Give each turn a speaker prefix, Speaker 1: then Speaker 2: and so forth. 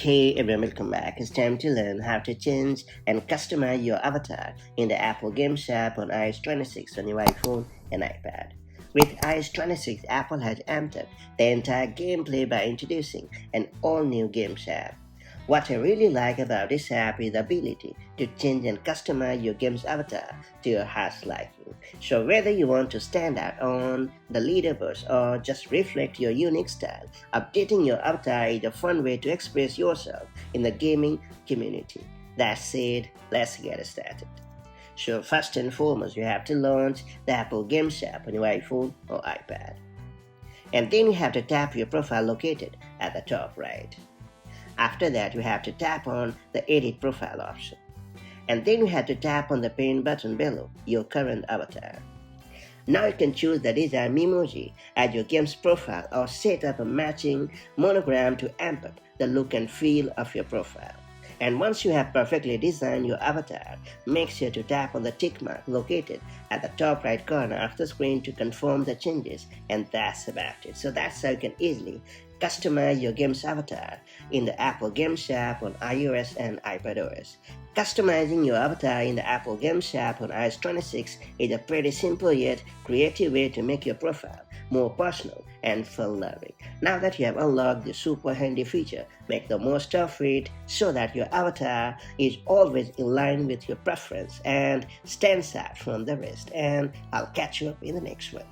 Speaker 1: Hey everyone, welcome back. It's time to learn how to change and customize your avatar in the Apple Games app on iOS 26 on your iPhone and iPad. With iOS 26, Apple has amped up the entire gameplay by introducing an all-new Games app. What I really like about this app is the ability to change and customize your game's avatar to your heart's liking. So whether you want to stand out on the leaderboards or just reflect your unique style, updating your avatar is a fun way to express yourself in the gaming community. That said, let's get started. So first and foremost, you have to launch the Apple Games app on your iPhone or iPad. And then you have to tap your profile located at the top right. After that, you have to tap on the Edit Profile option. And then you have to tap on the Paint button below your current avatar. Now you can choose the design emoji as your game's profile or set up a matching monogram to amp up the look and feel of your profile. And once you have perfectly designed your avatar, make sure to tap on the tick mark located at the top right corner of the screen to confirm the changes, and that's about it. So that's how you can easily customize your game's avatar in the Apple Games app on iOS and iPadOS. Customizing your avatar in the Apple Games app on iOS 26 is a pretty simple yet creative way to make your profile more personal and fun-loving. Now that you have unlocked this super handy feature, make the most of it so that your avatar is always in line with your preference and stands out from the rest. And I'll catch you up in the next one.